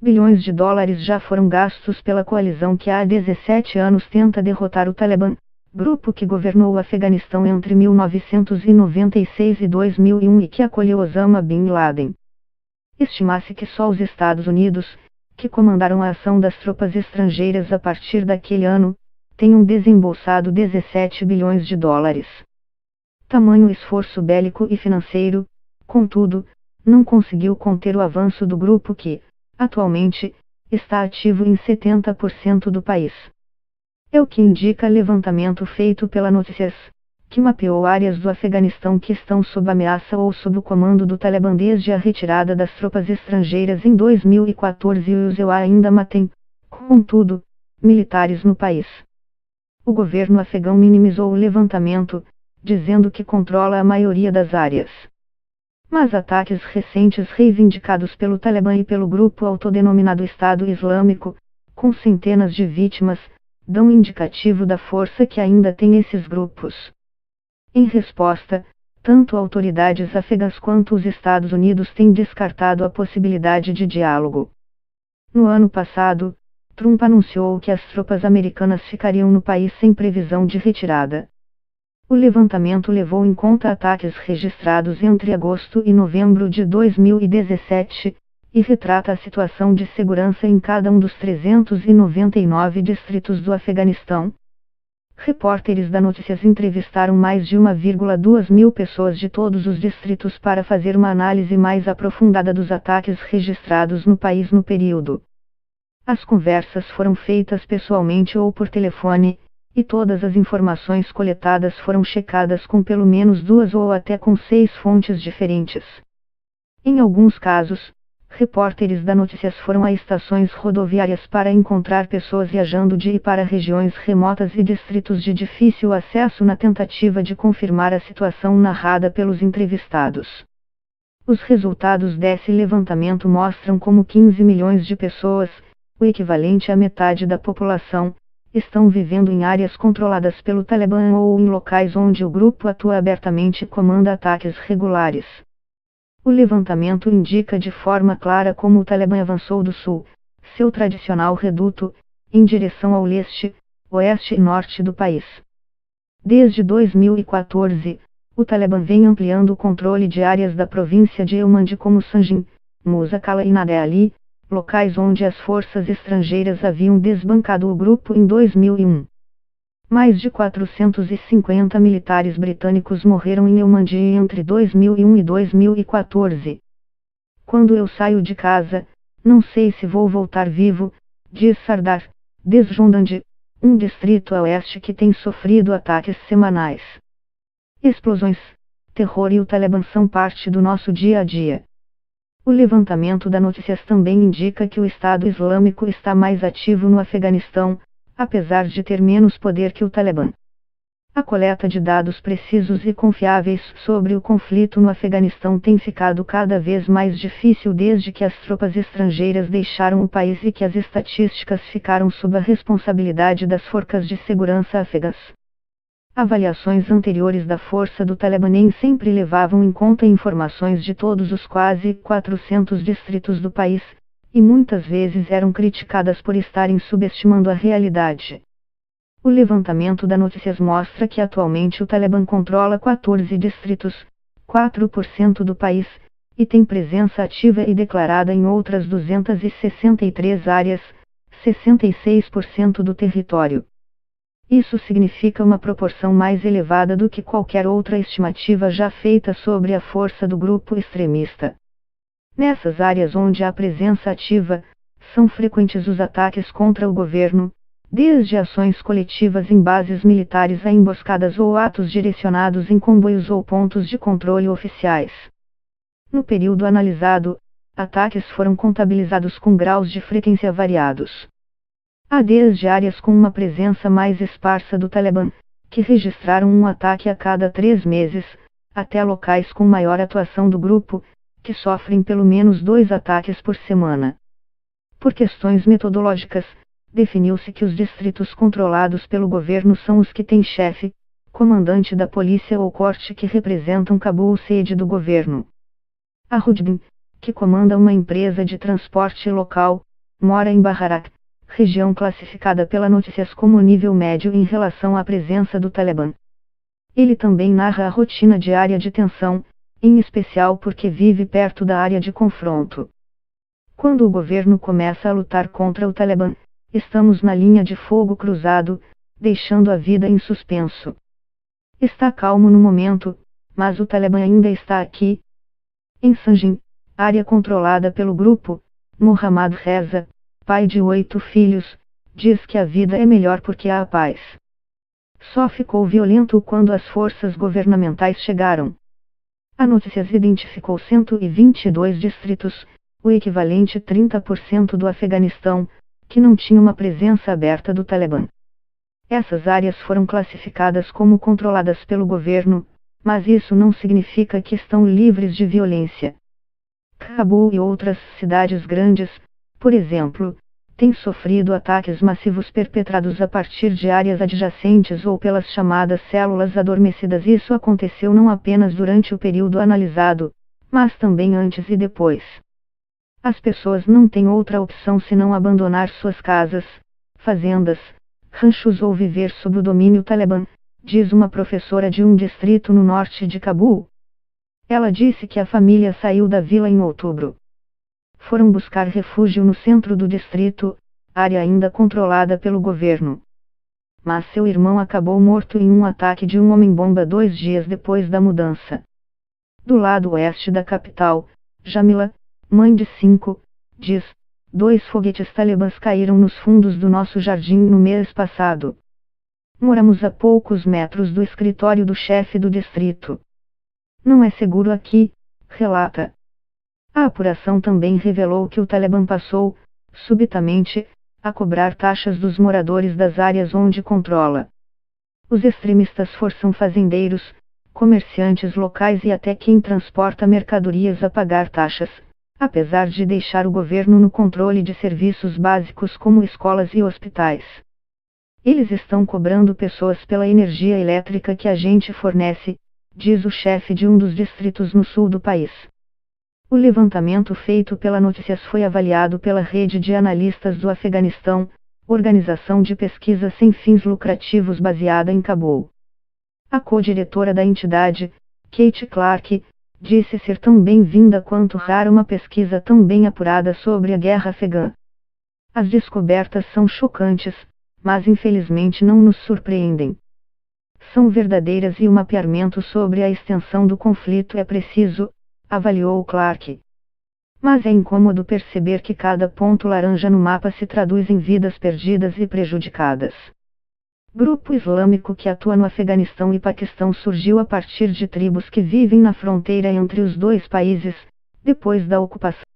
bilhões de dólares já foram gastos pela coalizão que há 17 anos tenta derrotar o Talibã, grupo que governou o Afeganistão entre 1996 e 2001 e que acolheu Osama Bin Laden. Estima-se que só os Estados Unidos, que comandaram a ação das tropas estrangeiras a partir daquele ano, tenham desembolsado 17 bilhões de dólares. Tamanho esforço bélico e financeiro, contudo, não conseguiu conter o avanço do grupo que, atualmente, está ativo em 70% do país. É o que indica levantamento feito pela Notícias, que mapeou áreas do Afeganistão que estão sob ameaça ou sob o comando do Talibã desde a retirada das tropas estrangeiras em 2014 e os EUA ainda mantêm, contudo, militares no país. O governo afegão minimizou o levantamento, dizendo que controla a maioria das áreas. Mas ataques recentes reivindicados pelo Talibã e pelo grupo autodenominado Estado Islâmico, com centenas de vítimas, dão indicativo da força que ainda tem esses grupos. Em resposta, tanto autoridades afegãs quanto os Estados Unidos têm descartado a possibilidade de diálogo. No ano passado, Trump anunciou que as tropas americanas ficariam no país sem previsão de retirada. O levantamento levou em conta ataques registrados entre agosto e novembro de 2017, e retrata a situação de segurança em cada um dos 399 distritos do Afeganistão. Repórteres da Notícias entrevistaram mais de 1,2 mil pessoas de todos os distritos para fazer uma análise mais aprofundada dos ataques registrados no país no período. As conversas foram feitas pessoalmente ou por telefone, e todas as informações coletadas foram checadas com pelo menos 2 ou até com 6 fontes diferentes. Em alguns casos, repórteres da Notícias foram a estações rodoviárias para encontrar pessoas viajando de e para regiões remotas e distritos de difícil acesso na tentativa de confirmar a situação narrada pelos entrevistados. Os resultados desse levantamento mostram como 15 milhões de pessoas, o equivalente à metade da população, estão vivendo em áreas controladas pelo Talibã ou em locais onde o grupo atua abertamente e comanda ataques regulares. O levantamento indica de forma clara como o Talibã avançou do sul, seu tradicional reduto, em direção ao leste, oeste e norte do país. Desde 2014, o Talibã vem ampliando o controle de áreas da província de Helmand como Sangin, Musa Qala e Nadir Ali, locais onde as forças estrangeiras haviam desbancado o grupo em 2001. Mais de 450 militares britânicos morreram em Helmand entre 2001 e 2014. Quando eu saio de casa, não sei se vou voltar vivo, diz Sardar Desjondand, um distrito a oeste que tem sofrido ataques semanais. Explosões, terror e o Talibã são parte do nosso dia a dia. O levantamento da Notícias também indica que o Estado Islâmico está mais ativo no Afeganistão, apesar de ter menos poder que o Talibã. A coleta de dados precisos e confiáveis sobre o conflito no Afeganistão tem ficado cada vez mais difícil desde que as tropas estrangeiras deixaram o país e que as estatísticas ficaram sob a responsabilidade das forças de segurança afegãs. Avaliações anteriores da força do Talibã nem sempre levavam em conta informações de todos os quase 400 distritos do país, e muitas vezes eram criticadas por estarem subestimando a realidade. O levantamento da Notícias mostra que atualmente o Talibã controla 14 distritos, 4% do país, e tem presença ativa e declarada em outras 263 áreas, 66% do território. Isso significa uma proporção mais elevada do que qualquer outra estimativa já feita sobre a força do grupo extremista. Nessas áreas onde há presença ativa, são frequentes os ataques contra o governo, desde ações coletivas em bases militares a emboscadas ou atos direcionados em comboios ou pontos de controle oficiais. No período analisado, ataques foram contabilizados com graus de frequência variados. Há desde áreas com uma presença mais esparsa do Talibã, que registraram um ataque a cada 3 meses, até locais com maior atuação do grupo, que sofrem pelo menos 2 ataques por semana. Por questões metodológicas, definiu-se que os distritos controlados pelo governo são os que têm chefe, comandante da polícia ou corte que representam Cabul, sede do governo. A Rudbin, que comanda uma empresa de transporte local, mora em Baharak, região classificada pela Notícias como nível médio em relação à presença do Talibã. Ele também narra a rotina diária de tensão, em especial porque vive perto da área de confronto. Quando o governo começa a lutar contra o Talibã, estamos na linha de fogo cruzado, deixando a vida em suspenso. Está calmo no momento, mas o Talibã ainda está aqui. Em Sanjin, área controlada pelo grupo, Muhammad Reza, pai de 8 filhos, diz que a vida é melhor porque há a paz. Só ficou violento quando as forças governamentais chegaram. A Notícias identificou 122 distritos, o equivalente a 30% do Afeganistão, que não tinha uma presença aberta do Talibã. Essas áreas foram classificadas como controladas pelo governo, mas isso não significa que estão livres de violência. Cabul e outras cidades grandes, por exemplo, têm sofrido ataques massivos perpetrados a partir de áreas adjacentes ou pelas chamadas células adormecidas. Isso aconteceu não apenas durante o período analisado, mas também antes e depois. As pessoas não têm outra opção senão abandonar suas casas, fazendas, ranchos ou viver sob o domínio talibã, diz uma professora de um distrito no norte de Cabul. Ela disse que a família saiu da vila em outubro. Foram buscar refúgio no centro do distrito, área ainda controlada pelo governo. Mas seu irmão acabou morto em um ataque de um homem-bomba 2 dias depois da mudança. Do lado oeste da capital, Jamila, mãe de 5, diz: 2 foguetes talibãs caíram nos fundos do nosso jardim no mês passado. Moramos a poucos metros do escritório do chefe do distrito. Não é seguro aqui, relata. A apuração também revelou que o Talibã passou, subitamente, a cobrar taxas dos moradores das áreas onde controla. Os extremistas forçam fazendeiros, comerciantes locais e até quem transporta mercadorias a pagar taxas, apesar de deixar o governo no controle de serviços básicos como escolas e hospitais. Eles estão cobrando pessoas pela energia elétrica que a gente fornece, diz o chefe de um dos distritos no sul do país. O levantamento feito pela Notícias foi avaliado pela Rede de Analistas do Afeganistão, organização de pesquisa sem fins lucrativos baseada em Cabul. A co-diretora da entidade, Kate Clark, disse ser tão bem-vinda quanto rara uma pesquisa tão bem apurada sobre a guerra afegã. As descobertas são chocantes, mas infelizmente não nos surpreendem. São verdadeiras e o mapeamento sobre a extensão do conflito é preciso, avaliou Clark. Mas é incômodo perceber que cada ponto laranja no mapa se traduz em vidas perdidas e prejudicadas. Grupo islâmico que atua no Afeganistão e Paquistão surgiu a partir de tribos que vivem na fronteira entre os dois países, depois da ocupação.